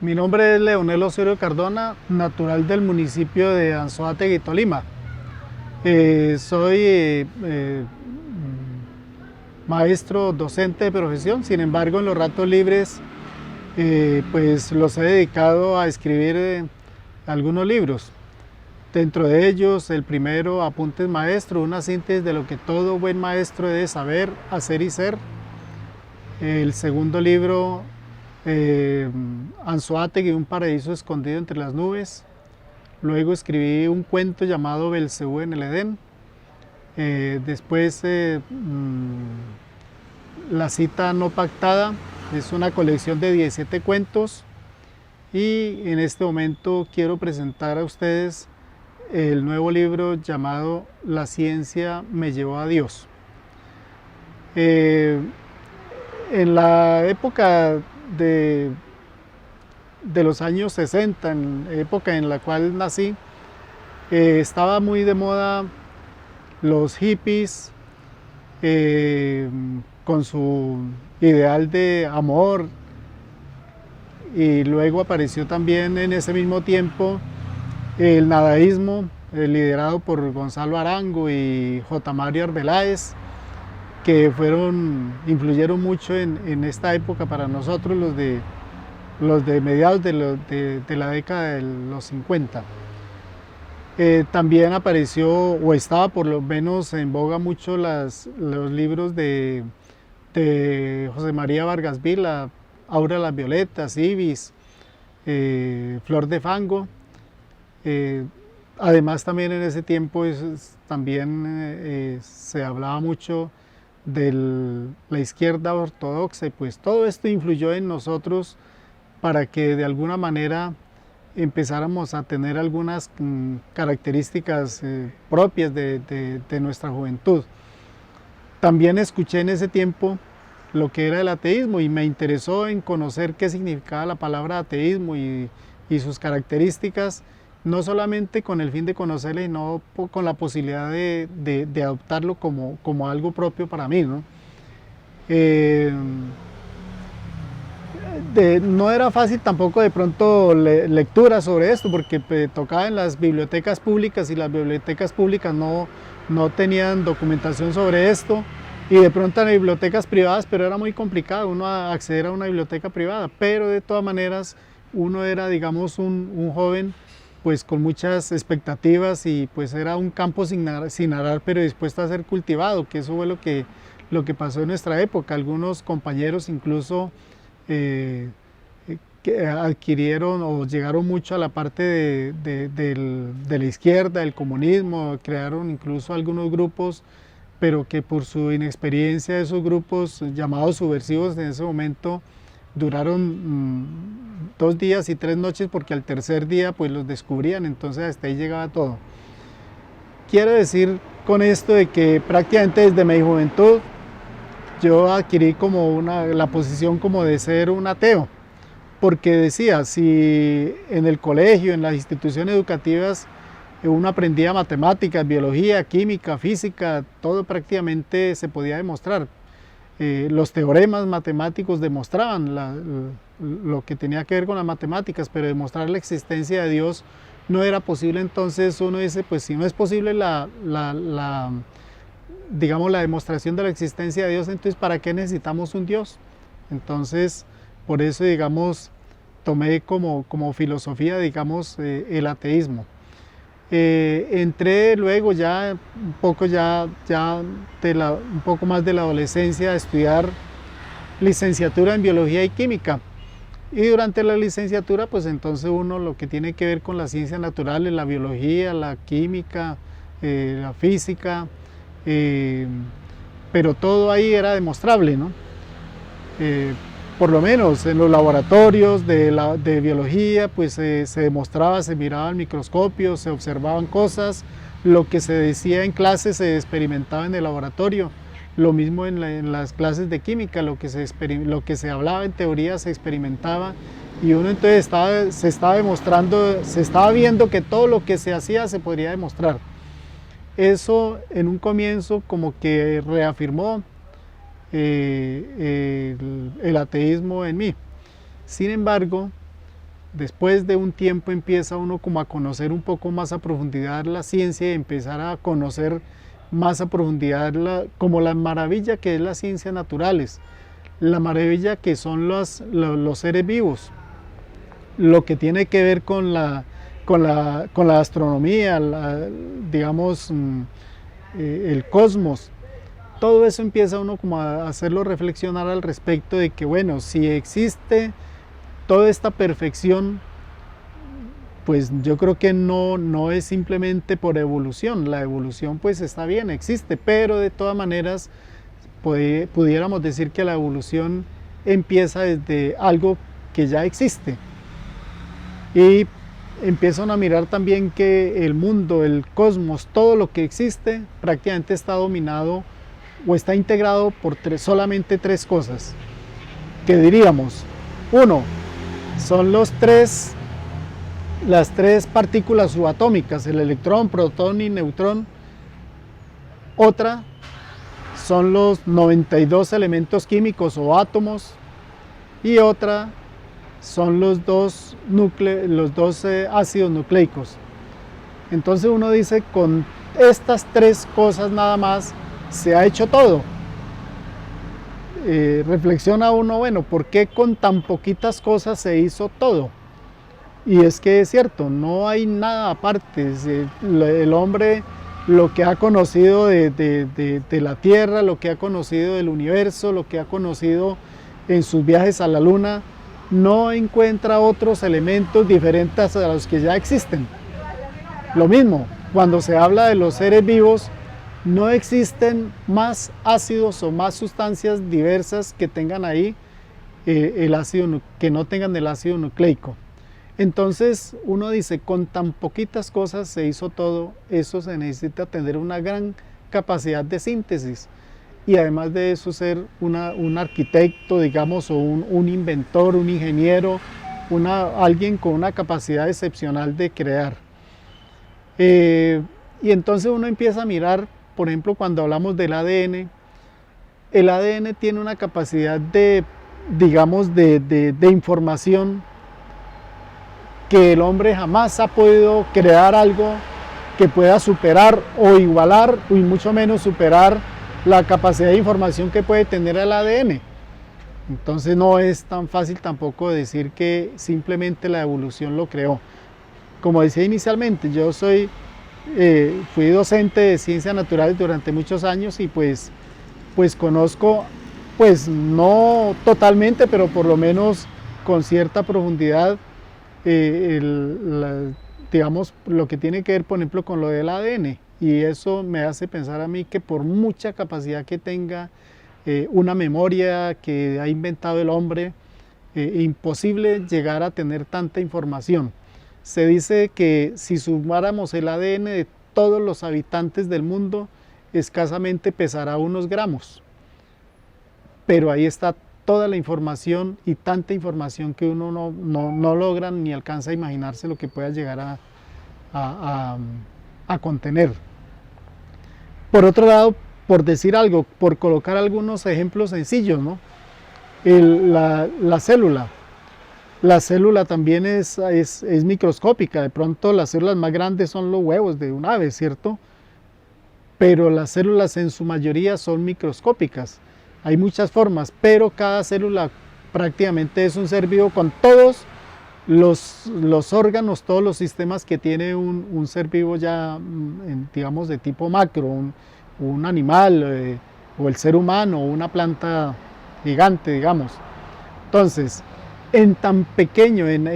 Mi nombre es Leonel Osorio Cardona, natural del municipio de Anzoátegui, Tolima. Soy maestro docente de profesión, sin embargo en los ratos libres pues los he dedicado a escribir algunos libros. Dentro de ellos el primero, Apuntes Maestro, una síntesis de lo que todo buen maestro debe saber, hacer y ser. El segundo libro, Anzoátegui, un paraíso escondido entre las nubes. Luego escribí un cuento llamado Belcebú en el Edén. Después La cita no pactada, es una colección de 17 cuentos. Y en este momento quiero presentar a ustedes el nuevo libro llamado La ciencia me llevó a Dios. En la época de los años 60, en época en la cual nací, estaba muy de moda los hippies con su ideal de amor, y luego apareció también en ese mismo tiempo el nadaísmo, liderado por Gonzalo Arango y J. Mario Arbeláez, que influyeron mucho en esta época para nosotros, los de mediados de la década de los 50. También apareció, o estaba por lo menos en boga mucho, los libros de José María Vargas Vila, Aura de las Violetas, Ibis, Flor de Fango. Además también en ese tiempo también se hablaba mucho de la izquierda ortodoxa, y pues todo esto influyó en nosotros para que de alguna manera empezáramos a tener algunas características propias de nuestra juventud. También escuché en ese tiempo lo que era el ateísmo y me interesó en conocer qué significaba la palabra ateísmo y sus características, no solamente con el fin de conocerle, sino con la posibilidad de adoptarlo como algo propio para mí, ¿no? No era fácil tampoco de pronto lectura sobre esto, porque tocaba en las bibliotecas públicas y las bibliotecas públicas no tenían documentación sobre esto, y de pronto en bibliotecas privadas, pero era muy complicado uno acceder a una biblioteca privada, pero de todas maneras uno era, digamos, un joven pues con muchas expectativas, y pues era un campo sin arar, pero dispuesto a ser cultivado, que eso fue lo que pasó en nuestra época. Algunos compañeros incluso que adquirieron o llegaron mucho a la parte de la izquierda, del comunismo, crearon incluso algunos grupos, pero que por su inexperiencia esos grupos llamados subversivos en ese momento duraron 2 días y 3 noches, porque al tercer día pues los descubrían, entonces hasta ahí llegaba todo. Quiero decir con esto de que prácticamente desde mi juventud yo adquirí como la posición como de ser un ateo, porque decía, si en el colegio, en las instituciones educativas, uno aprendía matemáticas, biología, química, física, todo prácticamente se podía demostrar. Los teoremas matemáticos demostraban lo que tenía que ver con las matemáticas, pero demostrar la existencia de Dios no era posible. Entonces uno dice, pues si no es posible digamos, la demostración de la existencia de Dios, entonces ¿para qué necesitamos un Dios? Entonces, por eso, digamos, tomé como filosofía, digamos, el ateísmo. Entré luego ya un poco un poco más de la adolescencia a estudiar licenciatura en biología y química, y durante la licenciatura pues entonces uno lo que tiene que ver con las ciencias naturales, la biología, la química, la física, pero todo ahí era demostrable, ¿no? Por lo menos en los laboratorios de biología, pues se demostraba, se miraba al microscopio, se observaban cosas, lo que se decía en clase se experimentaba en el laboratorio. Lo mismo en las clases de química, lo que se hablaba en teoría se experimentaba, y uno entonces se estaba viendo que todo lo que se hacía se podría demostrar. Eso en un comienzo como que reafirmó el ateísmo en mí. Sin embargo, después de un tiempo empieza uno como a conocer un poco más a profundidad la ciencia y empezar a conocer más a profundidad como la maravilla que es la ciencia naturales, la maravilla que son los seres vivos, lo que tiene que ver con la astronomía, digamos, el cosmos. Todo eso empieza uno como a hacerlo reflexionar al respecto de que, bueno, si existe toda esta perfección, pues yo creo que no es simplemente por evolución. La evolución pues está bien, existe, pero de todas maneras pudiéramos decir que la evolución empieza desde algo que ya existe. Y empiezan a mirar también que el mundo, el cosmos, todo lo que existe prácticamente está dominado o está integrado por solamente tres cosas, que diríamos, uno, son las tres partículas subatómicas, el electrón, protón y neutrón. Otra son los 92 elementos químicos o átomos, y otra son los dos ácidos nucleicos. Entonces uno dice, con estas tres cosas nada más se ha hecho todo. Reflexiona uno, bueno, ¿por qué con tan poquitas cosas se hizo todo? Y es que es cierto, no hay nada aparte. El hombre, lo que ha conocido de la Tierra, lo que ha conocido del universo, lo que ha conocido en sus viajes a la Luna, no encuentra otros elementos diferentes a los que ya existen. Lo mismo, cuando se habla de los seres vivos, no existen más ácidos o más sustancias diversas que tengan ahí que no tengan el ácido nucleico. Entonces uno dice, con tan poquitas cosas se hizo todo. Eso se necesita tener una gran capacidad de síntesis y además de eso ser un arquitecto, digamos, o un inventor, un ingeniero, alguien con una capacidad excepcional de crear. Y entonces uno empieza a mirar, por ejemplo, cuando hablamos del ADN, el ADN tiene una capacidad digamos, de información que el hombre jamás ha podido crear algo que pueda superar o igualar, y mucho menos superar la capacidad de información que puede tener el ADN. Entonces no es tan fácil tampoco decir que simplemente la evolución lo creó. Como decía inicialmente, yo fui docente de ciencias naturales durante muchos años y pues conozco, pues no totalmente, pero por lo menos con cierta profundidad, digamos, lo que tiene que ver, por ejemplo, con lo del ADN. Y eso me hace pensar a mí que por mucha capacidad que tenga una memoria que ha inventado el hombre, imposible llegar a tener tanta información. Se dice que si sumáramos el ADN de todos los habitantes del mundo, escasamente pesará unos gramos. Pero ahí está toda la información y tanta información que uno no logra ni alcanza a imaginarse lo que pueda llegar a contener. Por otro lado, por decir algo, por colocar algunos ejemplos sencillos, ¿no? La célula. La célula también es microscópica. De pronto las células más grandes son los huevos de un ave, ¿cierto? Pero las células en su mayoría son microscópicas. Hay muchas formas, pero cada célula prácticamente es un ser vivo con todos los órganos, todos los sistemas que tiene un ser vivo ya, digamos, de tipo macro, un animal o el ser humano o una planta gigante, digamos. Entonces, en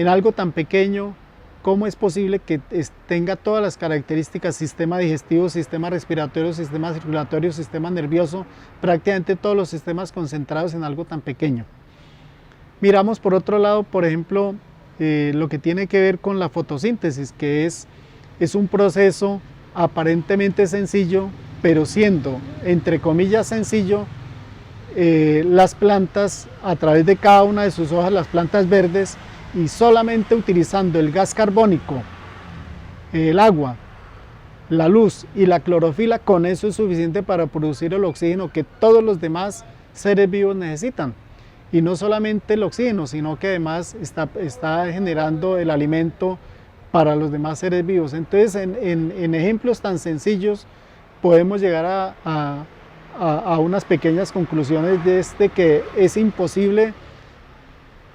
algo tan pequeño, ¿cómo es posible que tenga todas las características, sistema digestivo, sistema respiratorio, sistema circulatorio, sistema nervioso, prácticamente todos los sistemas concentrados en algo tan pequeño? Miramos por otro lado, por ejemplo, lo que tiene que ver con la fotosíntesis, que es un proceso aparentemente sencillo, pero siendo, entre comillas, sencillo, las plantas, a través de cada una de sus hojas, las plantas verdes, y solamente utilizando el gas carbónico, el agua, la luz y la clorofila, con eso es suficiente para producir el oxígeno que todos los demás seres vivos necesitan. Y no solamente el oxígeno, sino que además está generando el alimento para los demás seres vivos. Entonces, en ejemplos tan sencillos, podemos llegar a unas pequeñas conclusiones de que es imposible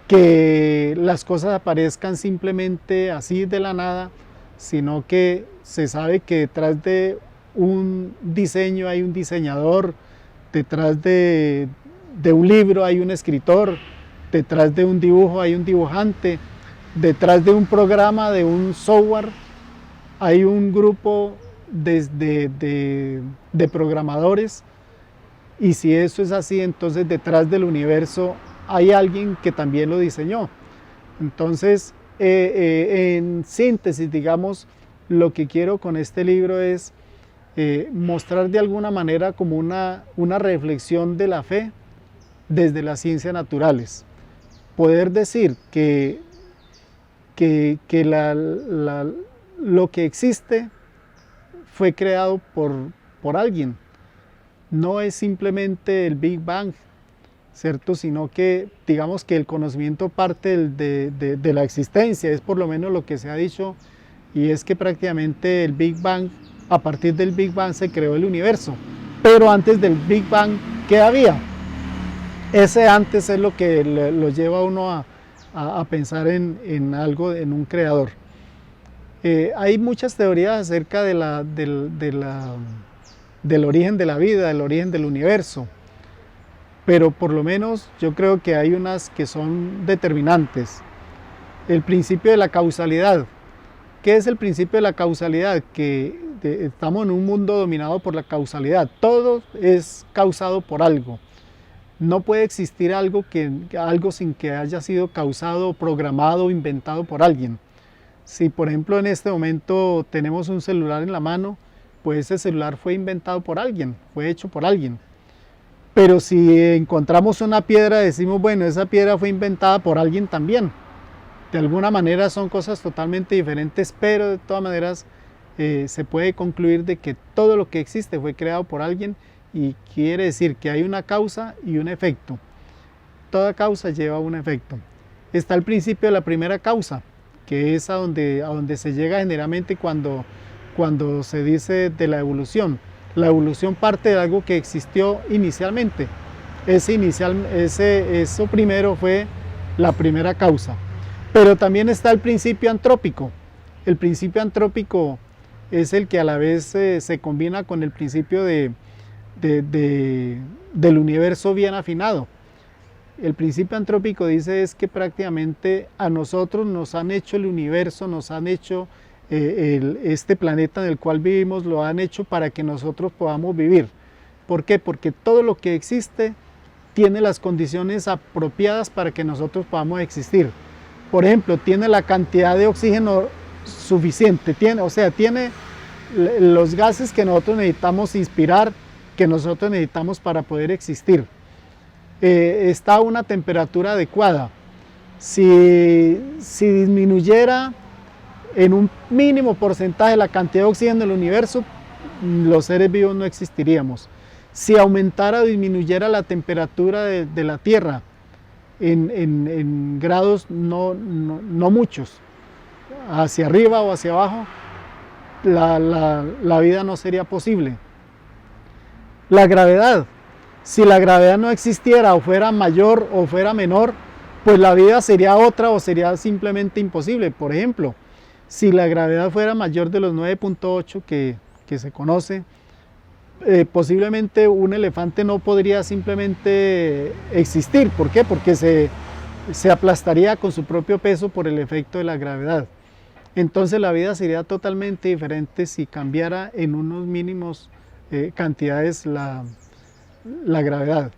que las cosas aparezcan simplemente así de la nada, sino que se sabe que detrás de un diseño hay un diseñador, detrás de un libro hay un escritor, detrás de un dibujo hay un dibujante, detrás de un programa, de un software, hay un grupo de programadores, y si eso es así, entonces detrás del universo hay alguien que también lo diseñó. Entonces, en síntesis, digamos, lo que quiero con este libro es mostrar de alguna manera como una reflexión de la fe desde las ciencias naturales. Poder decir que lo que existe fue creado por alguien. No es simplemente el Big Bang, ¿cierto? Sino que digamos que el conocimiento parte de la existencia, es por lo menos lo que se ha dicho, y es que prácticamente el Big Bang, a partir del Big Bang se creó el universo. Pero antes del Big Bang, ¿qué había? Ese antes es lo que lo lleva a uno a pensar en algo, en un creador. Hay muchas teorías acerca del origen de la vida, del origen del universo, pero por lo menos yo creo que hay unas que son determinantes. El principio de la causalidad. ¿Qué es el principio de la causalidad? Que estamos en un mundo dominado por la causalidad. Todo es causado por algo. No puede existir algo sin que haya sido causado, programado, inventado por alguien. Si por ejemplo en este momento tenemos un celular en la mano, pues ese celular fue inventado por alguien, fue hecho por alguien. Pero si encontramos una piedra, decimos, bueno, esa piedra fue inventada por alguien también. De alguna manera son cosas totalmente diferentes, pero de todas maneras se puede concluir de que todo lo que existe fue creado por alguien, y quiere decir que hay una causa y un efecto. Toda causa lleva un efecto. Está el principio de la primera causa, que es a donde se llega generalmente cuando se dice de la evolución. La evolución parte de algo que existió inicialmente. Eso primero fue la primera causa. Pero también está el principio antrópico. El principio antrópico es el que a la vez se combina con el principio del universo bien afinado. El principio antrópico dice es que prácticamente a nosotros nos han hecho el universo, nos han hecho este planeta en el cual vivimos, lo han hecho para que nosotros podamos vivir. ¿Por qué? Porque todo lo que existe tiene las condiciones apropiadas para que nosotros podamos existir. Por ejemplo, tiene la cantidad de oxígeno suficiente, tiene los gases que nosotros necesitamos inspirar, que nosotros necesitamos para poder existir. Está a una temperatura adecuada. Si disminuyera en un mínimo porcentaje la cantidad de oxígeno del universo, los seres vivos no existiríamos. Si aumentara o disminuyera la temperatura de la Tierra en grados no muchos, hacia arriba o hacia abajo, la vida no sería posible. La gravedad. Si la gravedad no existiera, o fuera mayor o fuera menor, pues la vida sería otra o sería simplemente imposible. Por ejemplo, si la gravedad fuera mayor de los 9.8 que se conoce, posiblemente un elefante no podría simplemente existir. ¿Por qué? Porque se aplastaría con su propio peso por el efecto de la gravedad. Entonces la vida sería totalmente diferente si cambiara en unos mínimos cantidades la gravedad.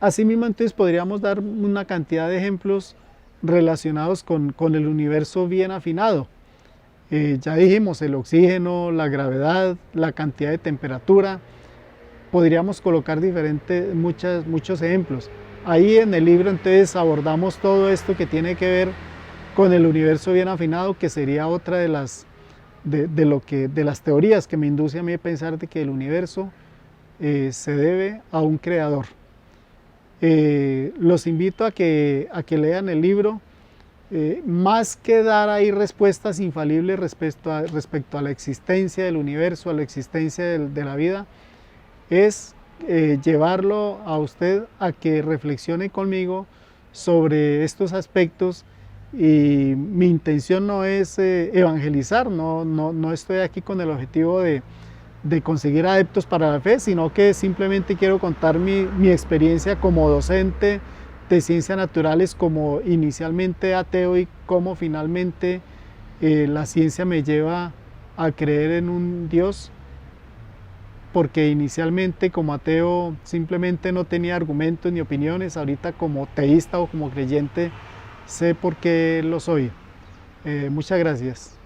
Asimismo, entonces podríamos dar una cantidad de ejemplos relacionados con el universo bien afinado. Ya dijimos el oxígeno, la gravedad, la cantidad de temperatura. Podríamos colocar muchos ejemplos. Ahí en el libro entonces abordamos todo esto que tiene que ver con el universo bien afinado, que sería otra de las teorías que me induce a mí a pensar de que el universo se debe a un creador. Los invito a que lean el libro. Más que dar ahí respuestas infalibles respecto a la existencia del universo, a la existencia de la vida, es llevarlo a usted a que reflexione conmigo sobre estos aspectos. Y mi intención no es evangelizar, no estoy aquí con el objetivo de conseguir adeptos para la fe, sino que simplemente quiero contar mi experiencia como docente de ciencias naturales, como inicialmente ateo, y cómo finalmente la ciencia me lleva a creer en un Dios, porque inicialmente como ateo simplemente no tenía argumentos ni opiniones. Ahorita como teísta o como creyente sé por qué lo soy. Muchas gracias.